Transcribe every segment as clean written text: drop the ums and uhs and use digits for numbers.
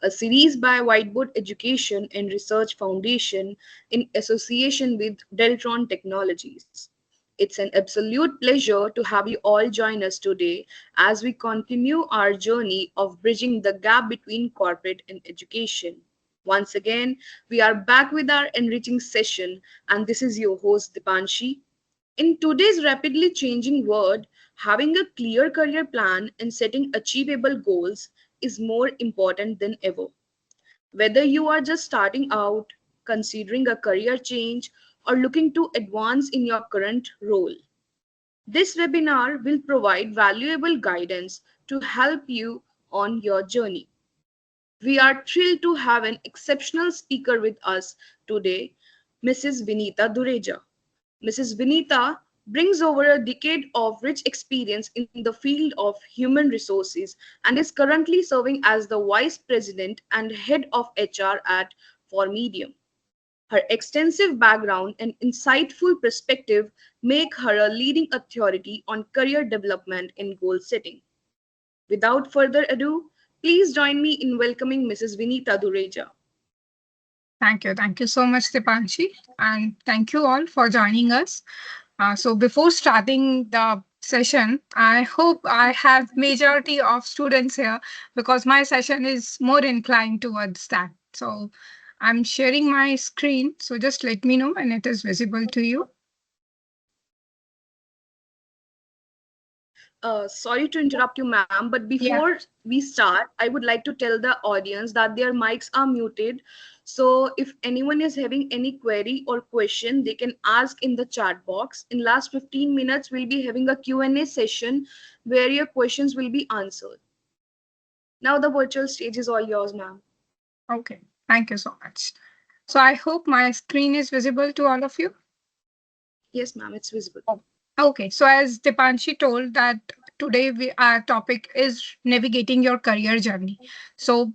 a series by Whiteboard Education and Research Foundation in association with Deltron Technologies. It's an absolute pleasure to have you all join us today as we continue our journey of bridging the gap between corporate and education. Once again, we are back with our enriching session, and this is your host Dipanshi. In today's rapidly changing world, having a clear career plan and setting achievable goals is more important than ever. Whether you are just starting out, considering a career change, or looking to advance in your current role, this webinar will provide valuable guidance to help you on your journey. We are thrilled to have an exceptional speaker with us today, Mrs. Vinita Dureja. Mrs. Vinita brings over a decade of rich experience in the field of human resources and is currently serving as the Vice President and Head of HR at For Medium. Her extensive background and insightful perspective make her a leading authority on career development and goal setting. Without further ado, please join me in welcoming Mrs. Vinita Dureja. Thank you. Thank you so much, Dipanshi. And thank you all for joining us. So before starting the session, I hope I have majority of students here because my session is more inclined towards that. So I'm sharing my screen. So just let me know when it is visible to you. Sorry to interrupt you, ma'am, but Yeah. before we start, I would like to tell the audience that their mics are muted. So if anyone is having any query or question, they can ask in the chat box. In last 15 minutes, we'll be having a Q&A session where your questions will be answered. Now the virtual stage is all yours, ma'am. Okay. Thank you so much. So I hope my screen is visible to all of you. Yes, ma'am, it's visible. Okay, so as Dipanshi told that today our topic is navigating your career journey. So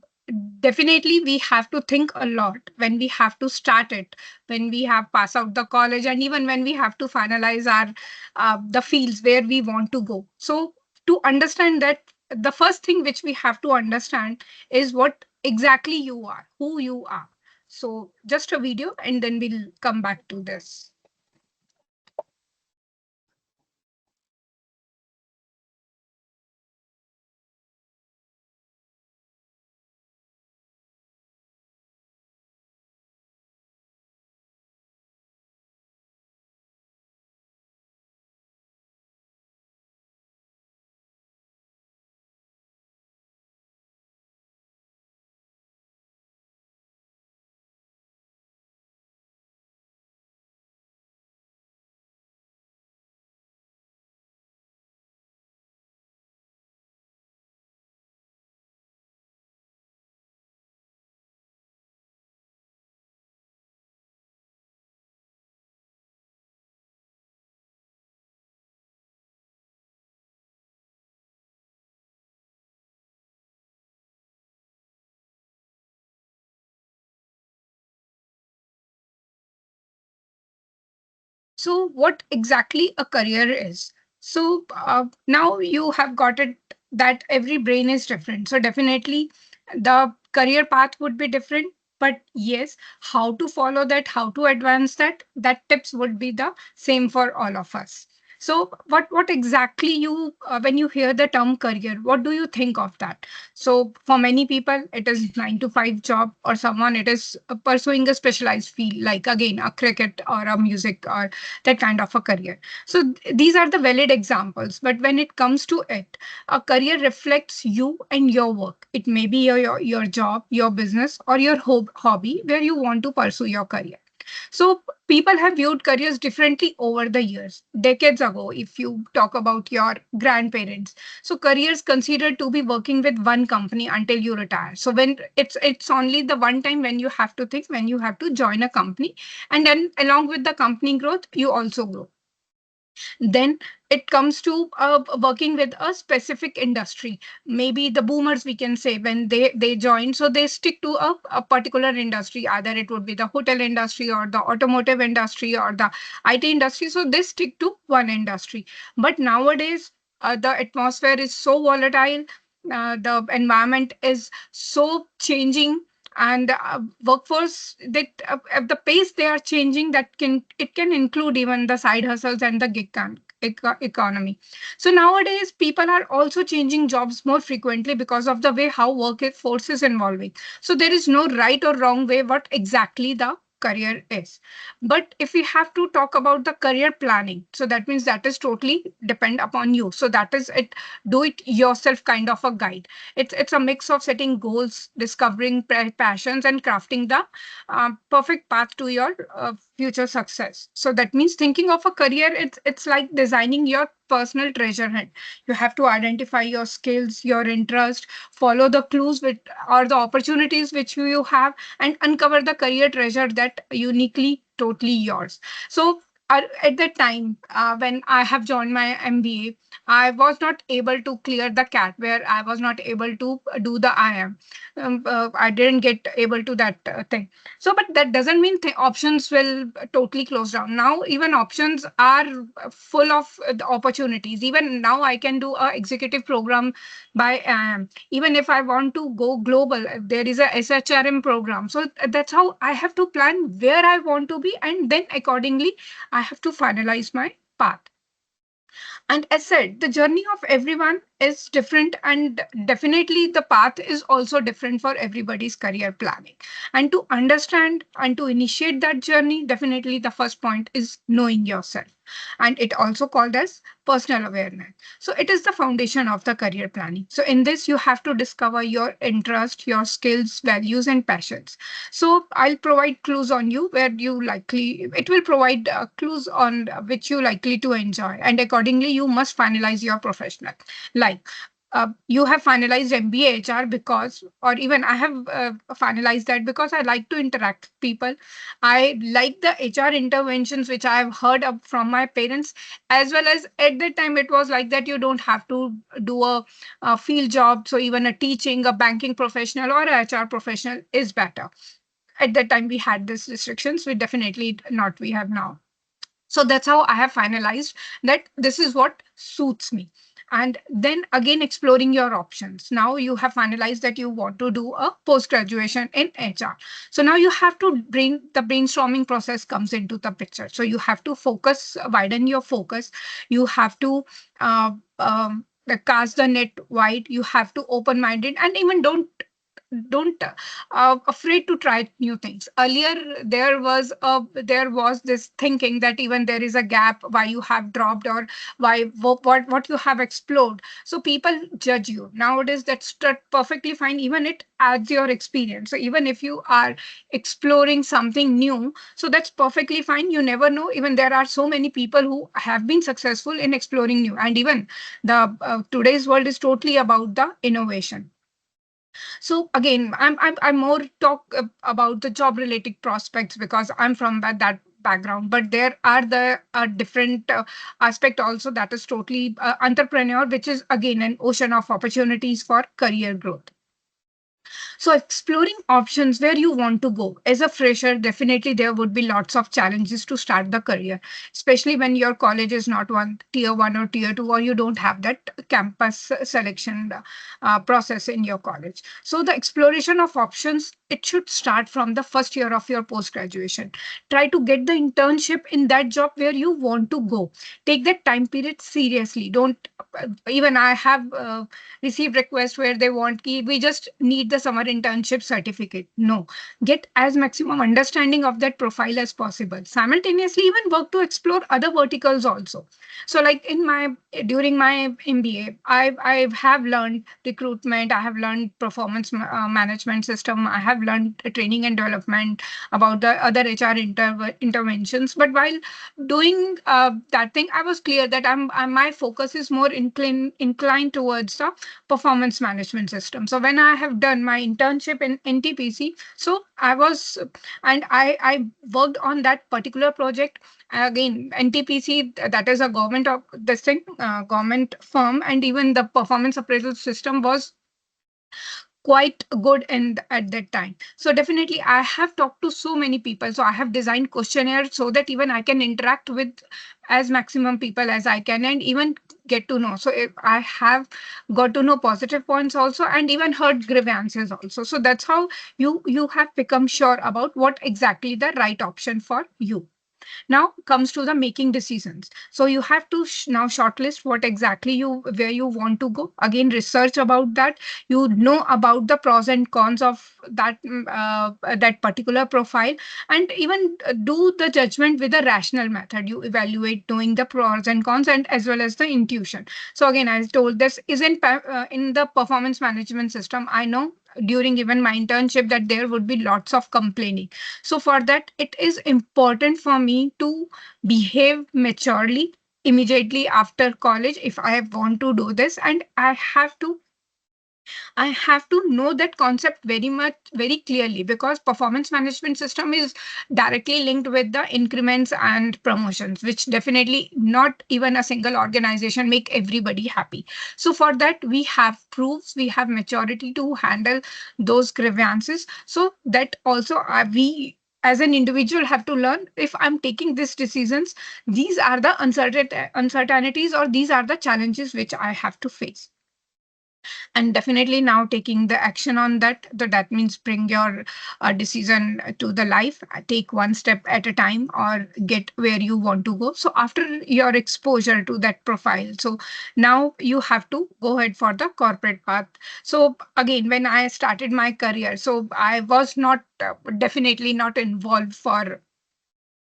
definitely we have to think a lot when we have to start it, when we have pass out the college, and even when we have to finalize our the fields where we want to go. So to understand that, the first thing which we have to understand is what exactly you are, who you are. So just a video, and then we'll come back to this. So, what exactly a career is? So, now you have got it that every brain is different. So, definitely the career path would be different. But yes, how to follow that, how to advance that, that tips would be the same for all of us. So, what exactly you when you hear the term career, what do you think of that? So, for many people, it is 9 to 5 job, or someone it is pursuing a specialized field, like again a cricket or a music or that kind of a career. So these are the valid examples. But when it comes to it, a career reflects you and your work. It may be your job, your business, or your hobby where you want to pursue your career. So people have viewed careers differently over the years. Decades ago, if you talk about your grandparents, so careers considered to be working with one company until you retire. So when it's only the one time when you have to think, when you have to join a company, and then along with the company growth, you also grow. Then it comes to working with a specific industry. Maybe the boomers, we can say, when they join, so they stick to a particular industry. Either it would be the hotel industry or the automotive industry or the IT industry. So they stick to one industry. But nowadays, the atmosphere is so volatile. The environment is so changing, and workforce that at the pace they are changing, that can include even the side hustles and the economy. So nowadays people are also changing jobs more frequently because of the way how workforce is evolving. So there is no right or wrong way what exactly the career is. But if we have to talk about the career planning, so that means that is totally depend upon you. So that is it, do it yourself kind of a guide. It's a mix of setting goals, discovering passions, and crafting the perfect path to your future success. So that means thinking of a career, it's like designing your personal treasure hunt. You have to identify your skills, your interest, follow the clues with or the opportunities which you have, and uncover the career treasure that uniquely totally yours. So at that time, when I have joined my MBA, I was not able to clear the CAT, where I was not able to do the IM. I didn't get able to that thing. So, but that doesn't mean options will totally close down. Now, even options are full of the opportunities. Even now, I can do a executive program by IM. Even if I want to go global, there is a SHRM program. So that's how I have to plan where I want to be, and then accordingly, I have to finalize my path. And as said, the journey of everyone is different, and definitely the path is also different for everybody's career planning. And to understand and to initiate that journey, definitely the first point is knowing yourself. And it also called as personal awareness. So it is the foundation of the career planning. So in this, you have to discover your interest, your skills, values, and passions. So I'll provide clues on you where you likely, it will provide clues on which you likely to enjoy. And accordingly, you must finalize your professional. Like you have finalized MBA HR because, or even I have finalized that because I like to interact with people. I like the HR interventions which I have heard of from my parents, as well as at that time it was like that you don't have to do a field job. So even a teaching, a banking professional, or a HR professional is better. At that time we had these restrictions, we definitely not we have now. So that's how I have finalized that this is what suits me. And then again, exploring your options. Now you have finalized that you want to do a post graduation in HR. So now you have to bring the brainstorming process comes into the picture. So you have to focus, widen your focus. You have to uh, cast the net wide. You have to open minded, and even don't afraid to try new things. Earlier there was this thinking that even there is a gap, why you have dropped, or why what you have explored. So people judge you. Nowadays that's perfectly fine. Even it adds your experience. So even if you are exploring something new, so that's perfectly fine. You never know, even there are so many people who have been successful in exploring new. And even the today's world is totally about the innovation. So again, I'm more talk about the job related prospects because I'm from that background. But there are the different aspect also, that is totally entrepreneur, which is again an ocean of opportunities for career growth. So exploring options where you want to go. As a fresher, definitely there would be lots of challenges to start the career, especially when your college is not one tier one or tier two, or you don't have that campus selection process in your college. So the exploration of options, it should start from the first year of your post graduation. Try to get the internship in that job where you want to go. Take that time period seriously. Don't even I have receive requests where they want we just need the summer internship certificate. No, get as maximum understanding of that profile as possible. Simultaneously, even work to explore other verticals also. So like in my during my MBA, I have learned recruitment, I have learned performance management system, I have learned training and development, about the other HR interventions. But while doing that thing, I was clear that my focus is more inclined towards the performance management system. So when I have done my internship in NTPC, so I was and I worked on that particular project. Again, NTPC, that is a government of this thing, government firm, and even the performance appraisal system was quite good at that time. So definitely I have talked to so many people, so I have designed questionnaires so that even I can interact with as maximum people as I can, and even get to know. So if I have got to know positive points also, and even heard grievances also. So that's how you have become sure about what exactly the right option for you. Now comes to the making decisions. So you have to now shortlist what exactly you where you want to go. Again, research about that. You know about the pros and cons of that particular profile, and even do the judgment with a rational method. You evaluate knowing the pros and cons, and as well as the intuition. So again, I told this is in the performance management system. I know during even my internship that there would be lots of complaining. So for that, it is important for me to behave maturely immediately after college if I want to do this, and I have to know that concept very much very clearly, because performance management system is directly linked with the increments and promotions, which definitely not even a single organization make everybody happy. So for that, we have proofs, we have maturity to handle those grievances. So that also we as an individual have to learn, if I'm taking these decisions, these are the uncertainties, or these are the challenges which I have to face. And definitely now taking the action on that means bring your decision to the life. Take one step at a time, or get where you want to go. So after your exposure to that profile, so now you have to go ahead for the corporate path. So again, when I started my career, so I was not definitely not involved for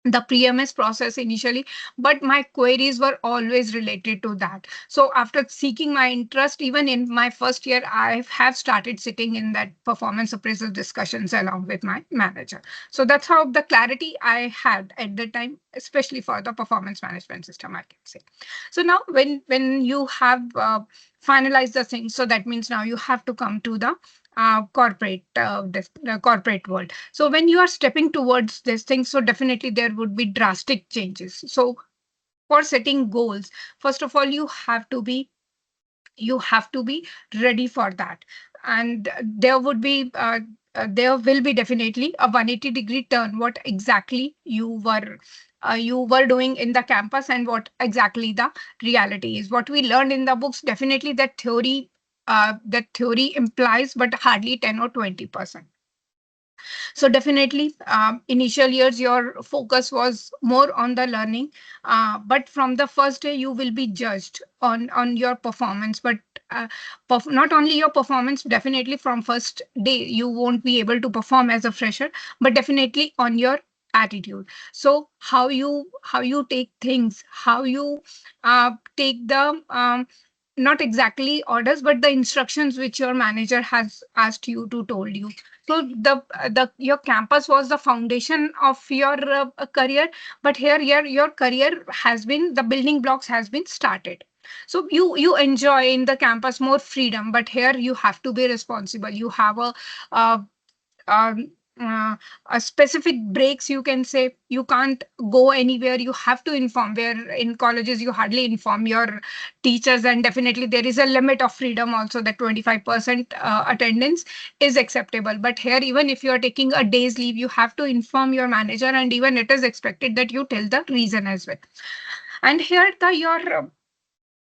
the PMS process initially, but my queries were always related to that. So after seeking my interest, even in my first year, I have started sitting in that performance appraisal discussions along with my manager. So that's how the clarity I had at the time, especially for the performance management system, I can say. So now when you have finalized the thing, so that means now you have to come to the corporate world. So when you are stepping towards this thing, so definitely there would be drastic changes. So for setting goals, first of all, you have to be ready for that. And there will be definitely a 180-degree turn, what exactly you were doing in the campus, and what exactly the reality is. What we learned in the books, definitely that theory implies, but hardly 10 or 20%. So definitely, initial years, your focus was more on the learning, but from the first day, you will be judged on your performance. But not only your performance, definitely from first day, you won't be able to perform as a fresher, but definitely on your attitude. So how you take things, how you take the not exactly orders, but the instructions which your manager has asked you to told you. So the your campus was the foundation of your career, but here your career has been, the building blocks has been started. So you enjoy in the campus more freedom, but here you have to be responsible. You have uh, um, uh, a specific breaks, you can say. You can't go anywhere, you have to inform. Where in colleges you hardly inform your teachers, and definitely there is a limit of freedom also, that 25% attendance is acceptable. But here, even if you are taking a day's leave, you have to inform your manager, and even it is expected that you tell the reason as well. And here the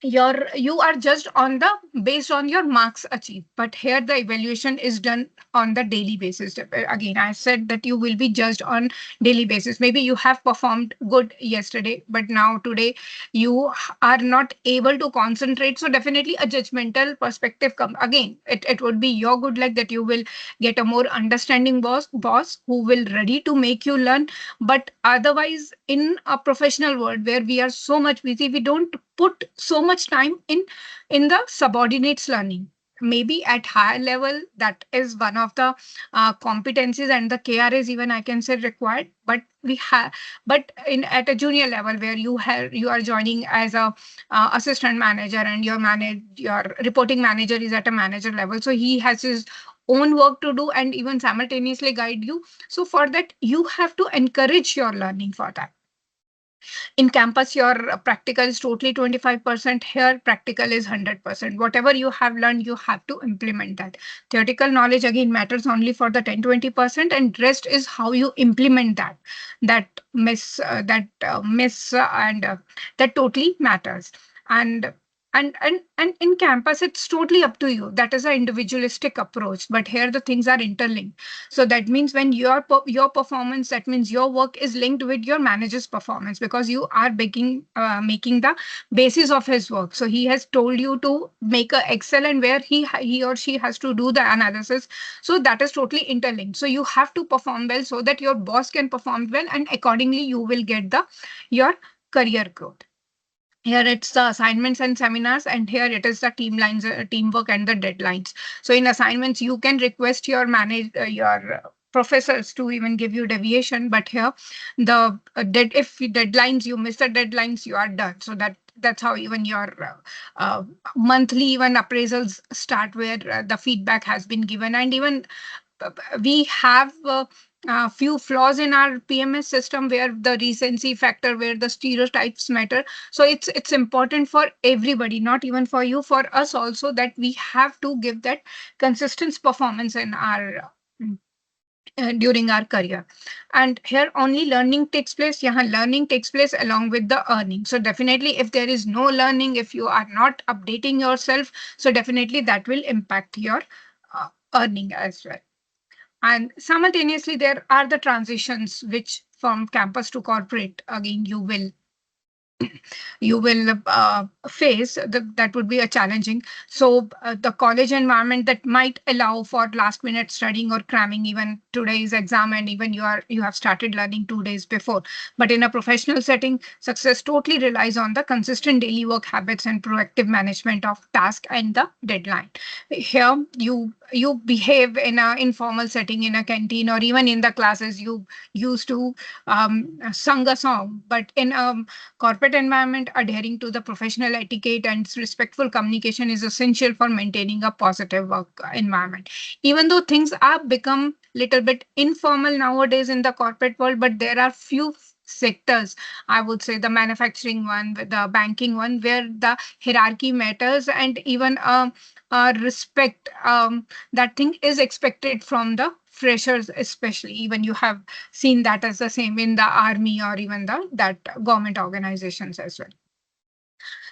you are judged on the based on your marks achieved, but here the evaluation is done on the daily basis. Again, I said that you will be judged on daily basis. Maybe you have performed good yesterday, but now today you are not able to concentrate, so definitely a judgmental perspective come again. It would be your good luck that you will get a more understanding boss who will ready to make you learn. But otherwise, in a professional world where we are so much busy, we don't put so much time in the subordinates learning. Maybe at higher level, that is one of the competencies, and the KRAs even I can say required. But we have, but in at a junior level, where you are joining as a assistant manager, and your reporting manager is at a manager level, so he has his own work to do and even simultaneously guide you. So for that, you have to encourage your learning for that. In campus, your practical is totally 25%. Here, practical is 100%. Whatever you have learned, you have to implement that. Theoretical knowledge again matters only for the 10-20%, and rest is how you implement that. And that totally matters. And and in campus, it's totally up to you. That is an individualistic approach. But here, the things are interlinked. So that means when your performance, that means your work is linked with your manager's performance, because you are making the basis of his work. So he has told you to make a Excel, and where he or she has to do the analysis. So that is totally interlinked. So you have to perform well so that your boss can perform well, and accordingly you will get the your career growth. Here it's the assignments and seminars, and here it is the teamwork and the deadlines. So in assignments, you can request your professors to even give you deviation, but here if deadlines, you miss the deadlines, you are done. So that's how even your monthly even appraisals start, where the feedback has been given. And even we have a few flaws in our PMS system, where the recency factor, where the stereotypes matter. So it's important for everybody, not even for you, for us also, that we have to give that consistent performance in our during our career. And here only learning takes place. Yeah, learning takes place along with the earning. So definitely, if there is no learning, if you are not updating yourself, so definitely that will impact your earning as well. And simultaneously, there are the transitions which from campus to corporate, again, you will face. That would be a challenging. So the college environment that might allow for last minute studying or cramming even today's exam, and even you have started learning 2 days before. But in a professional setting, success totally relies on the consistent daily work habits and proactive management of task and the deadline. Here you behave in a informal setting, in a canteen, or even in the classes, you used to sing a song. But in a corporate environment, adhering to the professional etiquette and respectful communication is essential for maintaining a positive work environment. Even though things have become little bit informal nowadays in the corporate world, but there are few sectors, I would say the manufacturing one, the banking one, where the hierarchy matters, and even respect, that thing is expected from the freshers, especially. Even you have seen that as the same in the army, or even the that government organizations as well.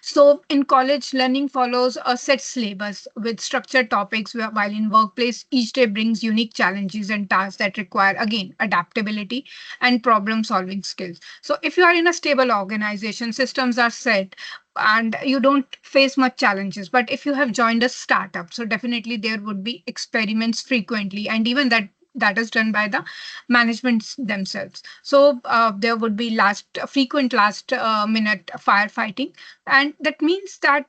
So in college, learning follows a set syllabus with structured topics, while in workplace, each day brings unique challenges and tasks that require, again, adaptability and problem solving skills. So if you are in a stable organization, systems are set, and you don't face much challenges. But if you have joined a startup, so definitely there would be experiments frequently, and even that is done by the managements themselves. So there would be frequent last minute firefighting, and that means that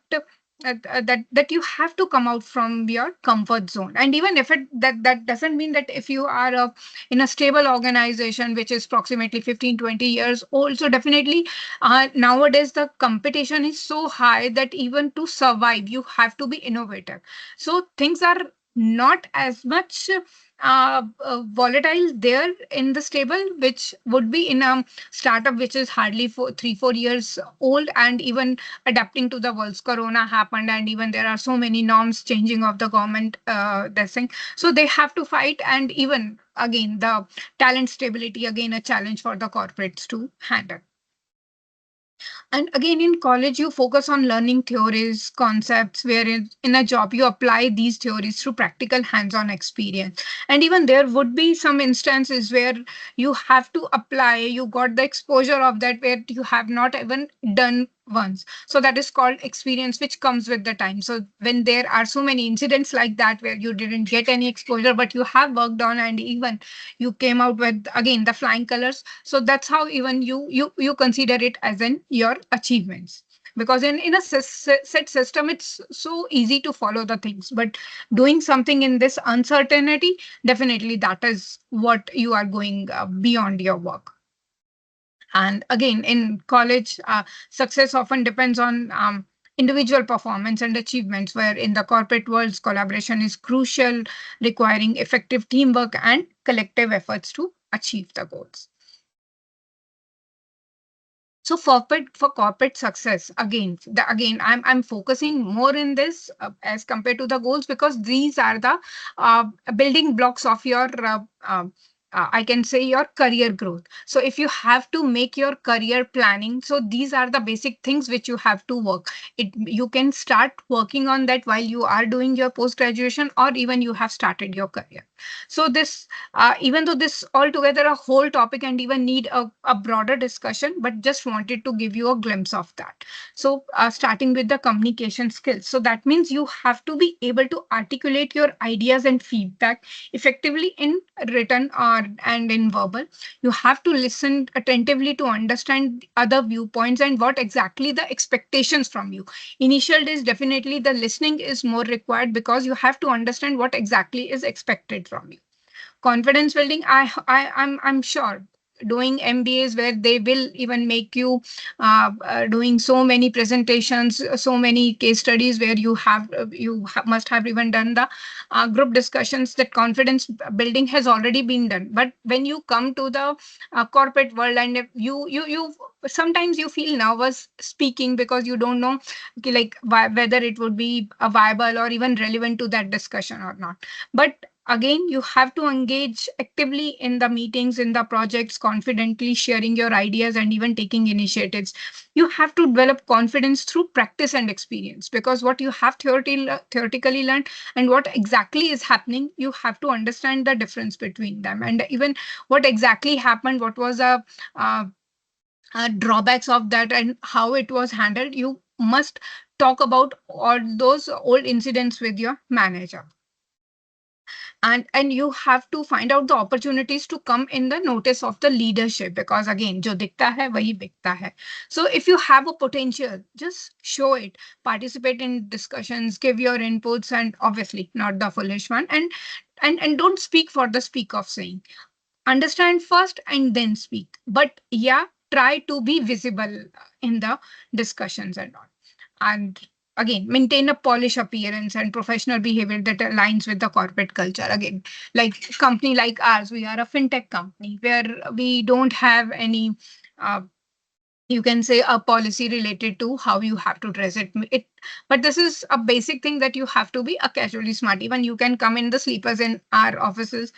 you have to come out from your comfort zone. And even if that doesn't mean that if you are in a stable organization which is approximately 15-20 years old, so definitely nowadays the competition is so high that even to survive you have to be innovative. So things are not as much volatile there in the stable, which would be in a startup which is hardly 3-4 years old, and even adapting to the world's corona happened, and even there are so many norms changing of the government, this thing. So they have to fight, and even again the talent stability, again a challenge for the corporates to handle. And again, in college, you focus on learning theories, concepts, where in a job, you apply these theories through practical hands on experience. And even there would be some instances where you have to apply, you got the exposure of that, where you have not even done once. So that is called experience, which comes with the time. So when there are so many incidents like that, where you didn't get any exposure, but you have worked on, and even you came out with, again, the flying colors. So that's how even you consider it as in your achievements. Because in a set system, it's so easy to follow the things, but doing something in this uncertainty, definitely that is what you are going beyond your work. And again, in college, success often depends on individual performance and achievements, where in the corporate worlds, collaboration is crucial, requiring effective teamwork and collective efforts to achieve the goals. So for corporate success, again I'm focusing more in this as compared to the goals, because these are the uh, building blocks of your I can say your career growth. So if you have to make your career planning, so these are the basic things which you have to work. You can start working on that while you are doing your post graduation, or even you have started your career. So this even though this altogether a whole topic and even need a broader discussion, but just wanted to give you a glimpse of that. So starting with the communication skills, so that means you have to be able to articulate your ideas and feedback effectively in written or and in verbal. You have to listen attentively to understand other viewpoints and what exactly the expectations from you. Initial days, definitely the listening is more required, because you have to understand what exactly is expected from you. Confidence building, I'm sure doing MBAs where they will even make you doing so many presentations, so many case studies, where must have even done the group discussions. That confidence building has already been done. But when you come to the corporate world, and if you sometimes you feel nervous speaking, because you don't know okay, like whether it would be viable or even relevant to that discussion or not. But again, you have to engage actively in the meetings, in the projects, confidently sharing your ideas and even taking initiatives. You have to develop confidence through practice and experience, because what you have theoretically learned and what exactly is happening, you have to understand the difference between them, and even what exactly happened, what was uh, drawbacks of that, and how it was handled. You must talk about all those old incidents with your manager, and you have to find out the opportunities to come in the notice of the leadership, because again jo dikhta hai wahi bikta hai. So if you have a potential, just show it, participate in discussions, give your inputs, and obviously not the foolish one, and don't speak for the speak of saying. Understand first and then speak, but yeah, try to be visible in the discussions and all. And again, maintain a polished appearance and professional behavior that aligns with the corporate culture. Again, like company like ours, we are a fintech company where we don't have any uh, you can say a policy related to how you have to dress it. But this is a basic thing, that you have to be a casually smart. Even you can come in the sleepers in our offices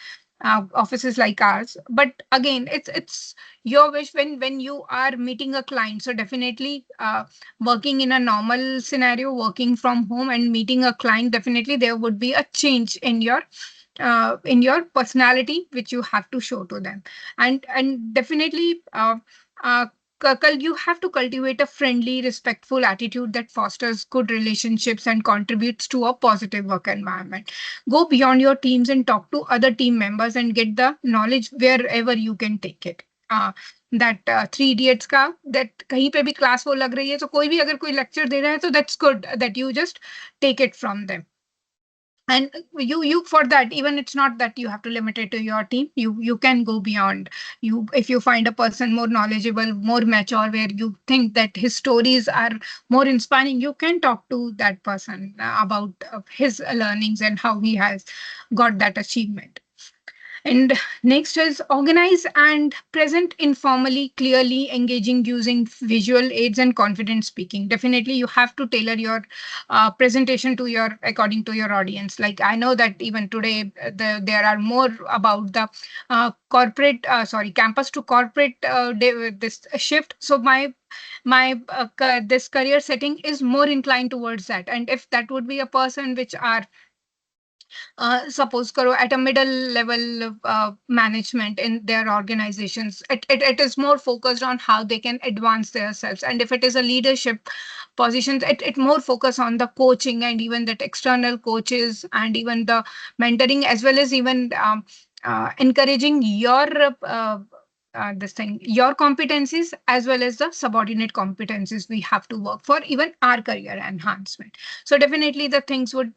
like ours. But again, it's your wish when you are meeting a client. So definitely working in a normal scenario, working from home and meeting a client, definitely there would be a change in your personality, which you have to show to them. And definitely uh, you have to cultivate a friendly, respectful attitude that fosters good relationships and contributes to a positive work environment. Go beyond your teams and talk to other team members and get the knowledge wherever you can take it. That three idiots का that कहीं पे भी class वो लग रही है, तो कोई भी अगर कोई लेक्चर दे रहा है, तो that's good that you just take it from them. And you for that, even it's not that you have to limit it to your team. You can go beyond. You, if you find a person more knowledgeable, more mature, where you think that his stories are more inspiring, you can talk to that person about his learnings and how he has got that achievement. And next is organize and present informally, clearly, engaging using visual aids and confident speaking. Definitely, you have to tailor your presentation to your according to your audience. Like I know that even today, there are more about the campus to corporate this shift. So this career setting is more inclined towards that. And if that would be a person which are suppose karo at a middle level management in their organizations, it is more focused on how they can advance themselves. And if it is a leadership positions, it more focus on the coaching and even that external coaches and even the mentoring, as well as even encouraging this thing, your competencies, as well as the subordinate competencies we have to work for even our career enhancement. So definitely the things would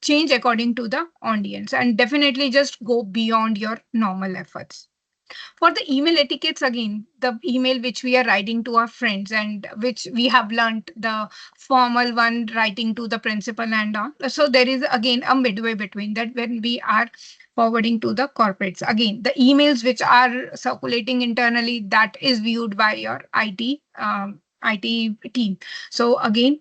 change according to the audience, and definitely just go beyond your normal efforts. For the email etiquettes, again, the email which we are writing to our friends and which we have learned the formal one writing to the principal and all. So there is again a midway between that when we are forwarding to the corporates. Again, the emails which are circulating internally, that is viewed by your IT team. So again,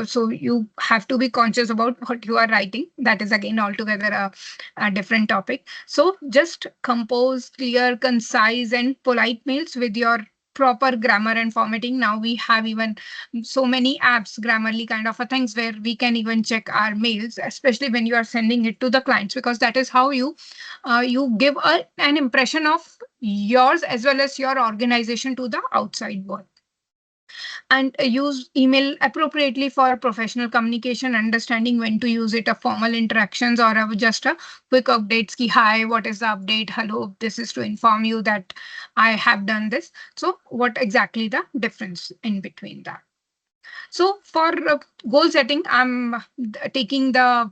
so you have to be conscious about what you are writing. That is again altogether a different topic. So just compose clear, concise, and polite mails with your proper grammar and formatting. Now we have even so many apps, Grammarly kind of a things, where we can even check our mails, especially when you are sending it to the clients, because that is how you give an impression of yours as well as your organization to the outside world. And use email appropriately for professional communication, understanding when to use it, a formal interactions or just a quick updates ki hi, what is the update, hello, this is to inform you that I have done this. So what exactly the difference in between that? So for goal setting, I'm taking the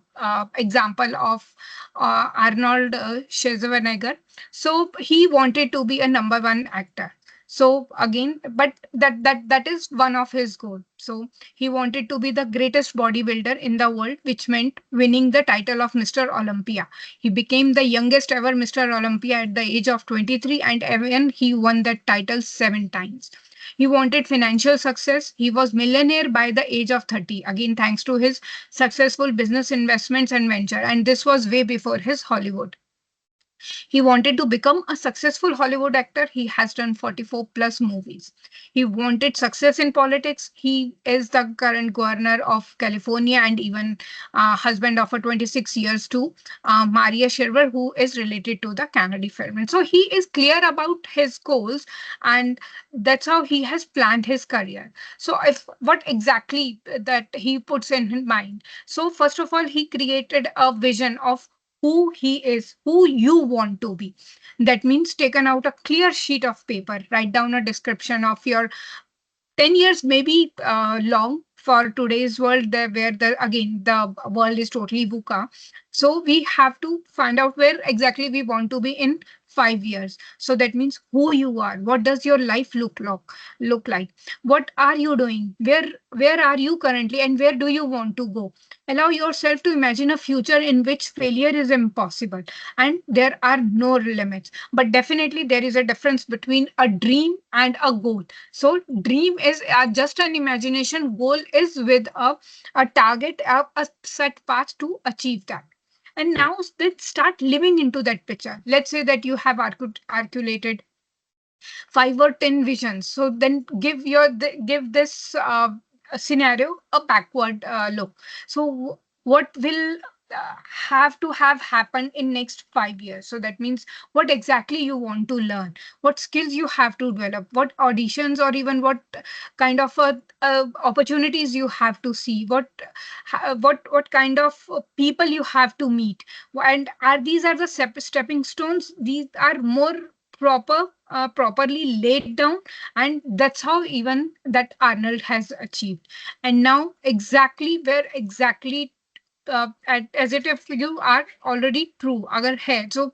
example of Arnold Schwarzenegger. So he wanted to be a number one actor. So again, but that is one of his goals. So he wanted to be the greatest bodybuilder in the world, which meant winning the title of Mr. Olympia. He became the youngest ever Mr. Olympia at the age of 23, and even he won that title 7 times. He wanted financial success. He was millionaire by the age of 30, again thanks to his successful business investments and venture. And this was way before his Hollywood. He wanted to become a successful Hollywood actor. He has done 44 plus movies. He wanted success in politics. He is the current governor of California and even husband of a 26 years to Maria Shriver, who is related to the Kennedy family. So he is clear about his goals, and that's how he has planned his career. So if what exactly that he puts in his mind. So first of all, he created a vision of who he is, who you want to be. That means taken out a clear sheet of paper, write down a description of your 10 years, maybe long for today's world, there where the again the world is totally VUCA. So we have to find out where exactly we want to be in 5 years. So that means who you are, what does your life look like, what are you doing, where are you currently, and where do you want to go. Allow yourself to imagine a future in which failure is impossible and there are no limits. But definitely there is a difference between a dream and a goal. So dream is just an imagination. Goal is with a target, a set path to achieve that. And now let's start living into that picture. Let's say that you have articulated 5 or 10 visions. So then give this scenario a backward look. So what will have to have happened in next 5 years? So that means what exactly you want to learn, what skills you have to develop, what auditions or even what kind of opportunities you have to see, what kind of people you have to meet, and are these are the stepping stones. These are more properly laid down, and that's how even that Arnold has achieved. And now exactly where exactly as if you are already true agar hai. So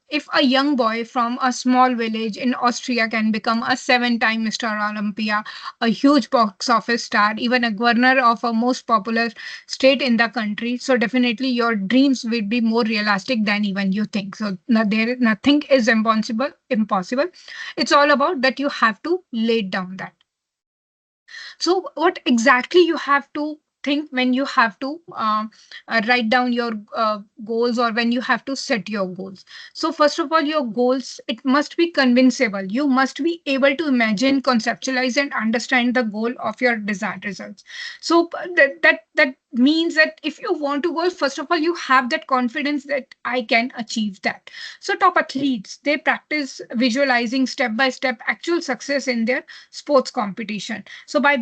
if a young boy from a small village in Austria can become a 7 time Mr. Olympia, a huge box office star, even a governor of a most popular state in the country, so definitely your dreams will be more realistic than even you think. So nothing is impossible. It's all about that you have to lay down that. So, what exactly you have to think when you have to write down your goals or when you have to set your goals? So, first of all, your goals, it must be convincible. You must be able to imagine, conceptualize, and understand the goal of your desired results. So, that means that if you want to go, first of all, you have that confidence that I can achieve that. So, top athletes, they practice visualizing step by step actual success in their sports competition. So by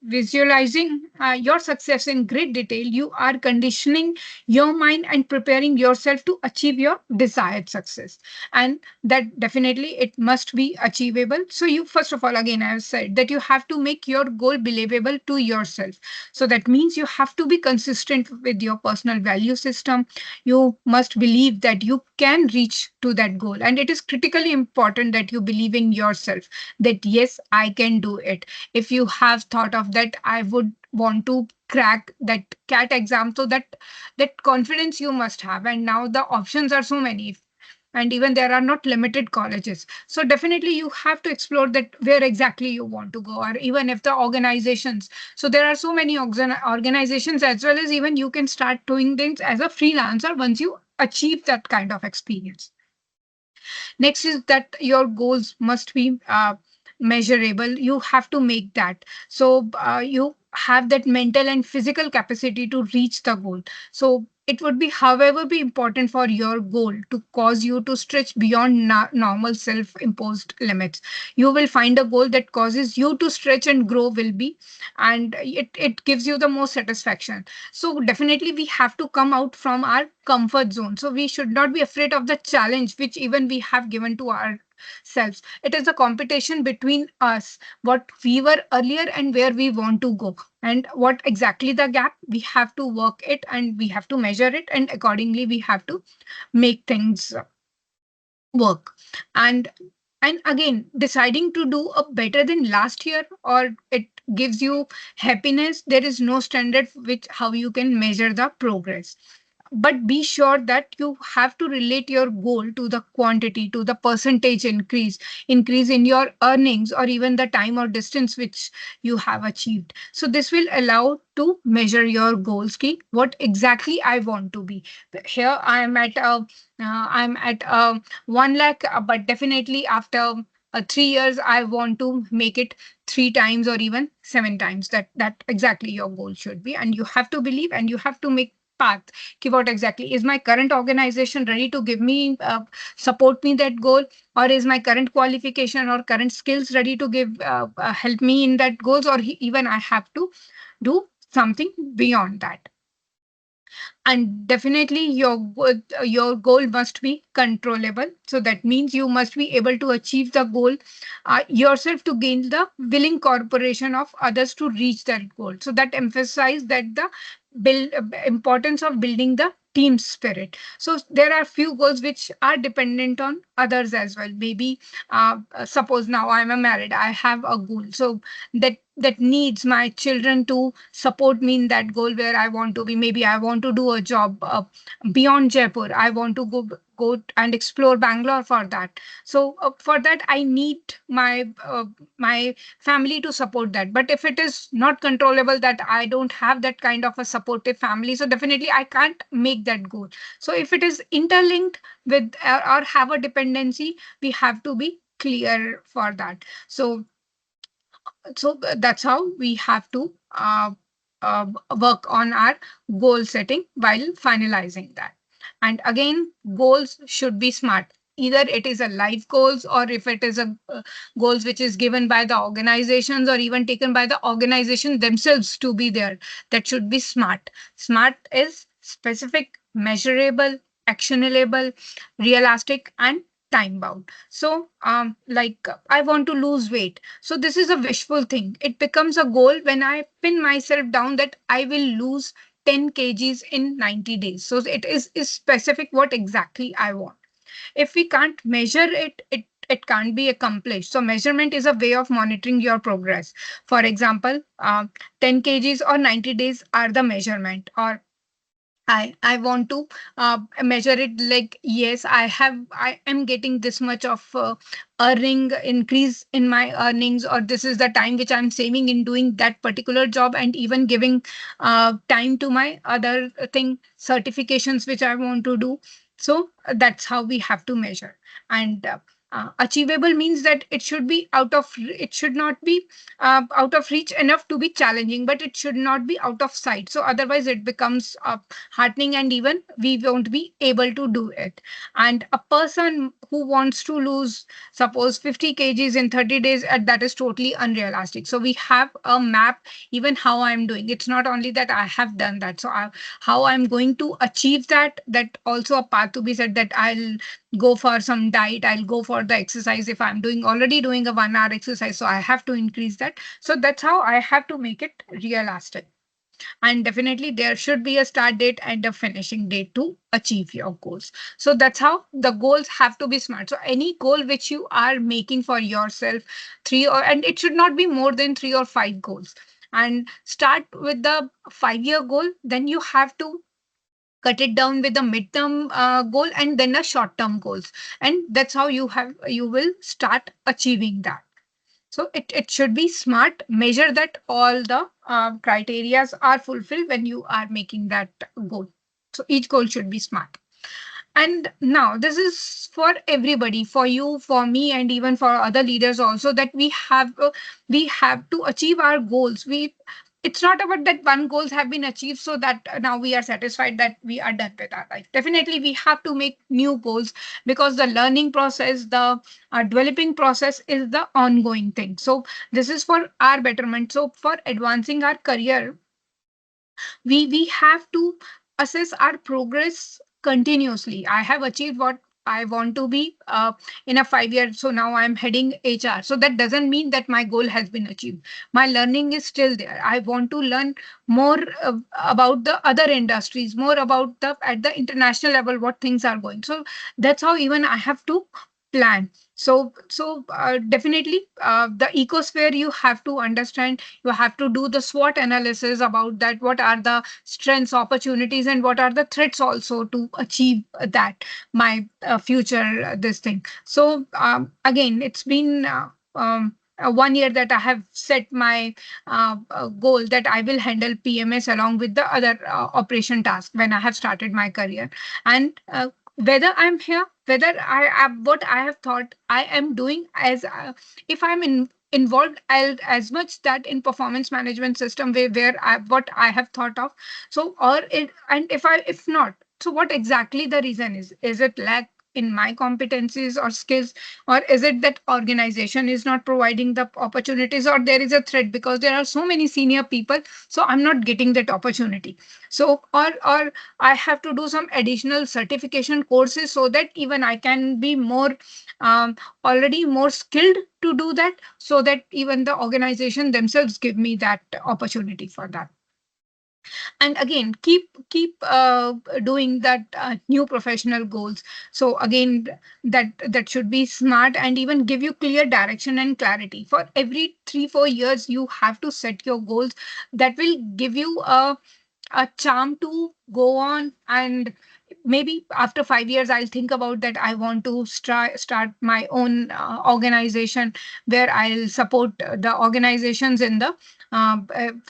visualizing your success in great detail, you are conditioning your mind and preparing yourself to achieve your desired success. And that definitely it must be achievable. So you, first of all, again, I have said that you have to make your goal believable to yourself. So that means you have to be consistent with your personal value system. You must believe that you can reach to that goal. And it is critically important that you believe in yourself, that yes, I can do it. If you have thought of that, I would want to crack that cat exam, so that confidence you must have. And now the options are so many, and even there are not limited colleges, so definitely you have to explore that where exactly you want to go. Or even if the organizations, so there are so many organizations, as well as even you can start doing things as a freelancer once you achieve that kind of experience. Next is that your goals must be measurable. You have to make that. So you have that mental and physical capacity to reach the goal. So it would be, however, be important for your goal to cause you to stretch beyond normal self-imposed limits. You will find a goal that causes you to stretch and grow will be, and it gives you the most satisfaction. So definitely we have to come out from our comfort zone. So we should not be afraid of the challenge which even we have given to ourselves. It is a competition between us, what we were earlier and where we want to go. And what exactly the gap, we have to work it and we have to measure it, and accordingly we have to make things work. And again, deciding to do a better than last year, or it gives you happiness, there is no standard which how you can measure the progress. But be sure that you have to relate your goal to the quantity, to the percentage increase in your earnings, or even the time or distance which you have achieved. So this will allow to measure your goals key, what exactly I want to be. Here I'm at 1 lakh, but definitely after 3 years I want to make it 3 times or even 7 times. That exactly your goal should be, and you have to believe and you have to make path. Ki what exactly is my current organization ready to give me support me that goal, or is my current qualification or current skills ready to give help me in that goals, or even I have to do something beyond that. And definitely your goal must be controllable. So that means you must be able to achieve the goal yourself, to gain the willing corporation of others to reach that goal. So that emphasize that the build importance of building the team spirit. So there are few goals which are dependent on others as well. Maybe suppose now I'm a married, I have a goal, so that needs my children to support me in that goal where I want to be. Maybe I want to do a job beyond Jaipur. I want to go and explore Bangalore for that. So for that, I need my family to support that. But if it is not controllable, that I don't have that kind of a supportive family, so definitely I can't make that goal. So if it is interlinked with or have a dependency, we have to be clear for that. So that's how we have to uh, work on our goal setting while finalizing that. And again, goals should be smart. Either it is a life goals, or if it is a goals which is given by the organizations or even taken by the organization themselves to be there, that should be smart. Smart is specific, measurable, actionable, realistic, and time bound. So like I want to lose weight, so this is a wishful thing. It becomes a goal when I pin myself down that I will lose 10 kgs in 90 days. So it is specific what exactly I want. If we can't measure it, it can't be accomplished. So measurement is a way of monitoring your progress. For example, 10 kgs or 90 days are the measurement. Or I want to measure it like, yes, I am getting this much of earning increase in my earnings, or this is the time which I'm saving in doing that particular job, and even giving time to my other thing, certifications which I want to do. So that's how we have to measure. And Achievable means that it should not be out of reach enough to be challenging, but it should not be out of sight. So otherwise it becomes heartening, and even we won't be able to do it. And a person who wants to lose, suppose 50 kgs in 30 days, that is totally unrealistic. So we have a map, even how I'm doing. It's not only that I have done that. So how I'm going to achieve that, that also a path to be said, that I'll go for some diet, I'll go for the exercise. If I'm doing already doing a 1 hour exercise, so I have to increase that. So that's how I have to make it realistic. And definitely there should be a start date and a finishing date to achieve your goals. So that's how the goals have to be smart. So any goal which you are making for yourself, and it should not be more than 3 or 5 goals. And start with the 5 year goal, then you have to cut it down with a midterm goal, and then a short term goals. And that's how you will start achieving that. So it should be smart, measure that all the criterias are fulfilled when you are making that goal. So each goal should be smart. And now this is for everybody, for you, for me, and even for other leaders also, that we have to achieve our goals. We It's not about that one goals have been achieved, so that now we are satisfied that we are done with our life. Definitely we have to make new goals, because the learning process, the developing process is the ongoing thing. So this is for our betterment. So for advancing our career, we have to assess our progress continuously. I have achieved what I want to be in a 5 year. So now I'm heading HR. So that doesn't mean that my goal has been achieved. My learning is still there. I want to learn more about the other industries, more about the at the international level what things are going. So that's how even I have to plan. So definitely the ecosphere you have to understand. You have to do the SWOT analysis about that. What are the strengths, opportunities, and what are the threats also to achieve that my future this thing. So again, it's been 1 year that I have set my goal that I will handle PMS along with the other operation task when I have started my career. And whether I'm here, whether what I have thought I am doing, as if I'm involved as much that in performance management system where what I have thought of. So or it, and if not, so what exactly the reason is it lack in my competencies or skills, or is it that organization is not providing the opportunities, or there is a threat because there are so many senior people, so I'm not getting that opportunity. So or I have to do some additional certification courses so that even I can be more already more skilled to do that, so that even the organization themselves give me that opportunity for that. And again, keep doing that new professional goals. So again, that should be smart and even give you clear direction and clarity. For every 3 4 years you have to set your goals. That will give you a charm to go on. And maybe after 5 years I'll think about that I want to start my own organization, where I'll support the organizations in the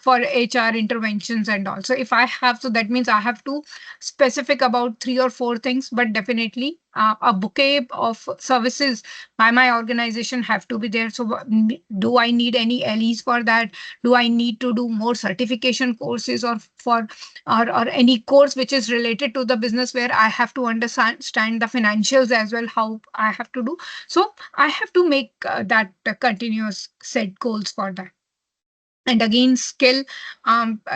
for HR interventions and all. So if I have, so that means I have to specific about 3 or 4 things, but definitely a bouquet of services by my organization have to be there. So do I need any LEs for that? Do I need to do more certification courses, or for or any course which is related to the business, where I have to understand the financials as well, how I have to do. So I have to make that continuous set goals for that. And again, skill,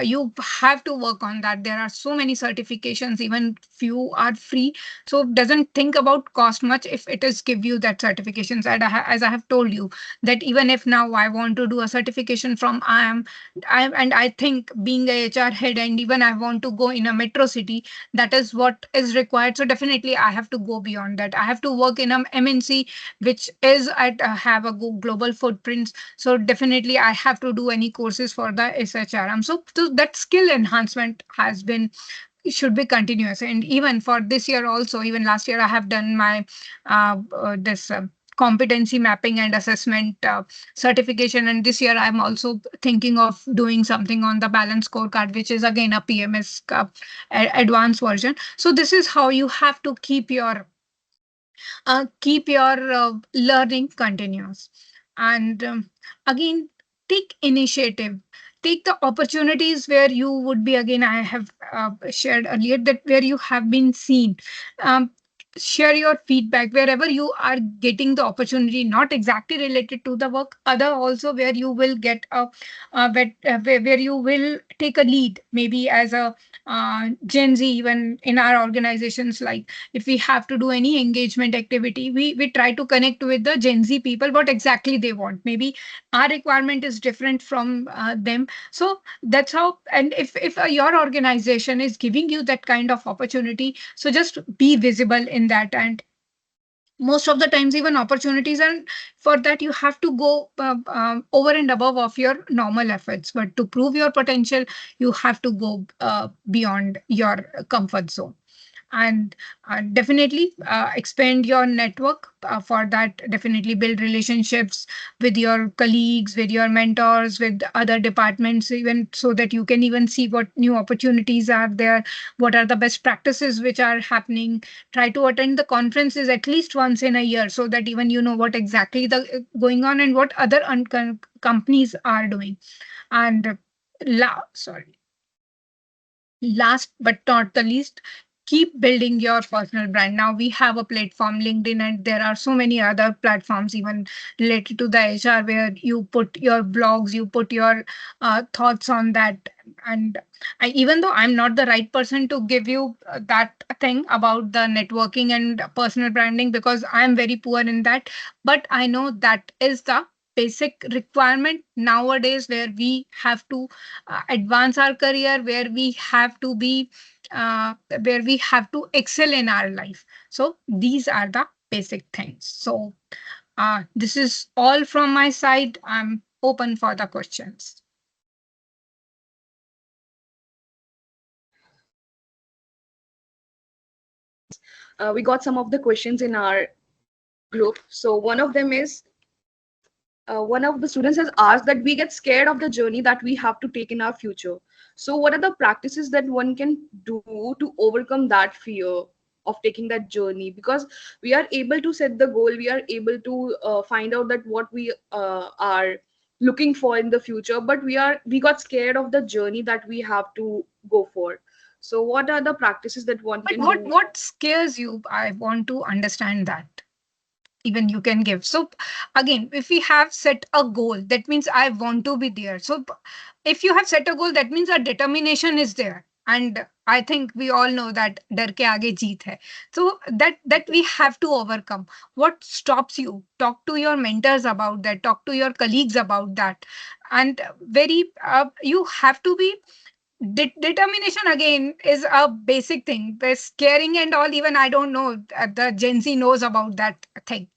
you have to work on that. There are so many certifications, even few are free. So doesn't think about cost much if it is give you that certifications. And as I have told you, that even if now I want to do a certification from and I think being a HR head, and even I want to go in a metro city, that is what is required. So definitely I have to go beyond that. I have to work in a MNC which is at have a global footprint. So definitely I have to do any courses for the SHRM. So that skill enhancement has been, should be continuous. And even for this year also, even last year I have done my this competency mapping and assessment certification. And this year I'm also thinking of doing something on the balance scorecard, which is again a PMS advanced version. So this is how you have to keep your Keep your learning continuous, and again, take initiative, take the opportunities where you would be, again I have shared earlier that where you have been seen. um, Share your feedback wherever you are getting the opportunity, not exactly related to the work, other also where you will get where you will take a lead, maybe as a Gen Z. Even in our organizations, like if we have to do any engagement activity, we try to connect with the Gen Z people what exactly they want. Maybe our requirement is different from them. So that's how. And if your organization is giving you that kind of opportunity, so just be visible in that. And most of the times, even opportunities, and for that you have to go over and above of your normal efforts. But to prove your potential, you have to go beyond your comfort zone. And definitely expand your network. For that, definitely build relationships with your colleagues, with your mentors, with other departments, even so that you can even see what new opportunities are there, what are the best practices which are happening. Try to attend the conferences at least once in a year, so that even you know what exactly the going on and what other companies are doing. And sorry, last but not the least, keep building your personal brand. Now we have a platform, LinkedIn, and there are so many other platforms even related to the HR, where you put your blogs, you put your thoughts on that. And even though I'm not the right person to give you that thing about the networking and personal branding, because I'm very poor in that, but I know that is the basic requirement nowadays, where we have to advance our career, where we have to be where we have to excel in our life. So these are the basic things. So this is all from my side. I'm open for the questions. We got some of the questions in our group. So one of them is, one of the students has asked that we get scared of the journey that we have to take in our future. So what are the practices that one can do to overcome that fear of taking that journey? Because we are able to set the goal, we are able to find out that what we are looking for in the future, but we got scared of the journey that we have to go for. So what are the practices that one But can what do? what scares you? I want to understand that. Even you can give. So again, if we have set a goal, that means I want to be there. So if you have set a goal, that means our determination is there. And I think we all know that डर के आगे जीत है. So that we have to overcome. What stops you? Talk to your mentors about that. Talk to your colleagues about that. And very you have to be determination, again, is a basic thing. The scaring and all, even I don't know, the Gen Z knows about that thing.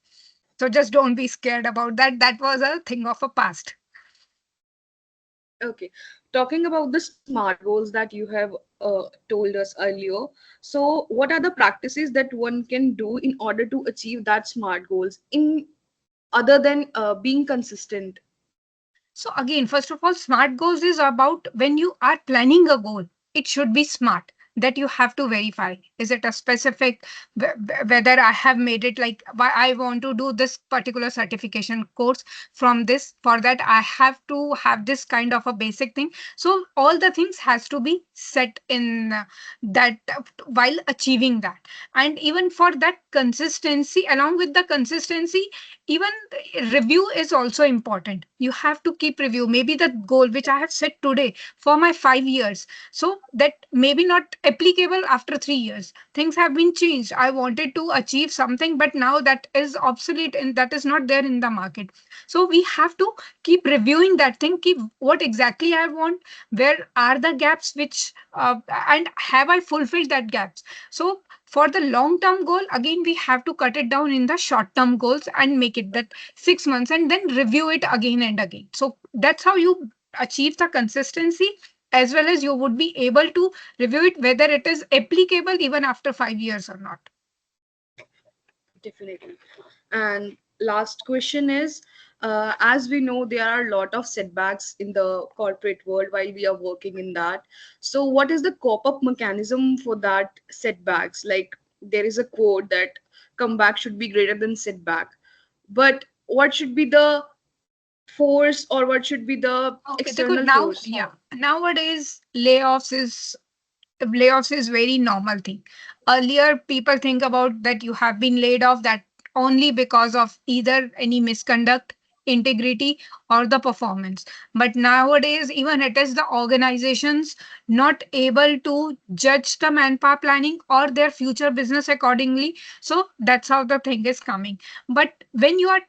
So just don't be scared about that. That was a thing of a past. Okay, talking about the SMART goals that you have told us earlier. So, what are the practices that one can do in order to achieve that SMART goals in other than being consistent? So again, first of all, smart goals is about when you are planning a goal, it should be smart. That you have to verify. Is it a specific, whether I have made it like why I want to do this particular certification course from this, for that I have to have this kind of a basic thing. So all the things has to be set in that while achieving that. And even for that consistency, along with the consistency, even review is also important. You have to keep review. Maybe the goal which I have set today for my 5 years, so that maybe not applicable after 3 years. Things have been changed. I wanted to achieve something, but now that is obsolete and that is not there in the market. So we have to keep reviewing that thing, keep what exactly I want, where are the gaps which and have I fulfilled that gaps. So for the long term goal, again, we have to cut it down in the short term goals and make it that 6 months and then review it again and again. So that's how you achieve the consistency, as well as you would be able to review it whether it is applicable even after 5 years or not. Definitely. And last question is, as we know, there are a lot of setbacks in the corporate world while we are working in that. So, what is the cope up mechanism for that setbacks? Like, there is a quote that comeback should be greater than setback. But what should be the force, or what should be the Okay, देखो external now, force? yeah, nowadays layoffs is very normal thing. Earlier, people think about that you have been laid off that only because of either any misconduct, integrity, or the performance. But nowadays, even it is the organizations not able to judge the manpower planning or their future business accordingly. So that's how the thing is coming. But when you are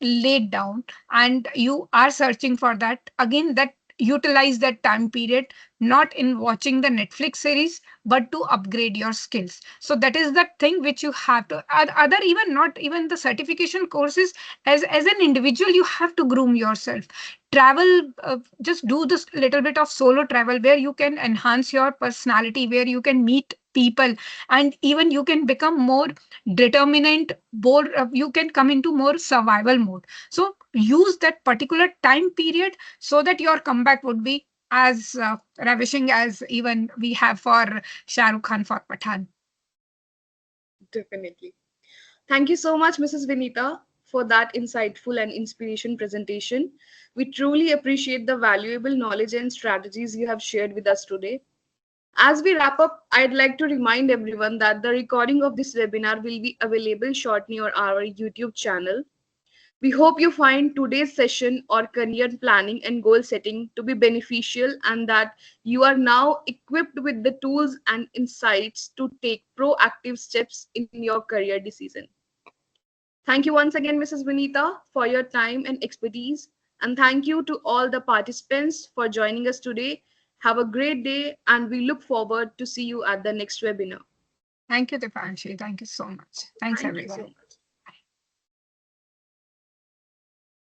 laid down and you are searching for that, again, that utilize that time period not in watching the Netflix series, but to upgrade your skills. So that is the thing which you have to other, even not even the certification courses. As an individual, you have to groom yourself. Travel, just do this little bit of solo travel where you can enhance your personality, where you can meet people, and even you can become more determinant, more, you can come into more survival mode. So use that particular time period so that your comeback would be as ravishing as even we have for Shah Rukh Khan for Pathan. Definitely. Thank you so much, Mrs. Vinita, for that insightful and inspiration presentation. We truly appreciate the valuable knowledge and strategies you have shared with us today. As we wrap up, I'd like to remind everyone that the recording of this webinar will be available shortly on our YouTube channel. We hope you find today's session or career planning and goal setting to be beneficial, and that you are now equipped with the tools and insights to take proactive steps in your career decision. Thank you once again, Mrs. Vinita, for your time and expertise. And thank you to all the participants for joining us today. Have a great day, and we look forward to see you at the next webinar. Thank you, Dipanshi. Thank you so much. Thanks, Thank you so everyone. much.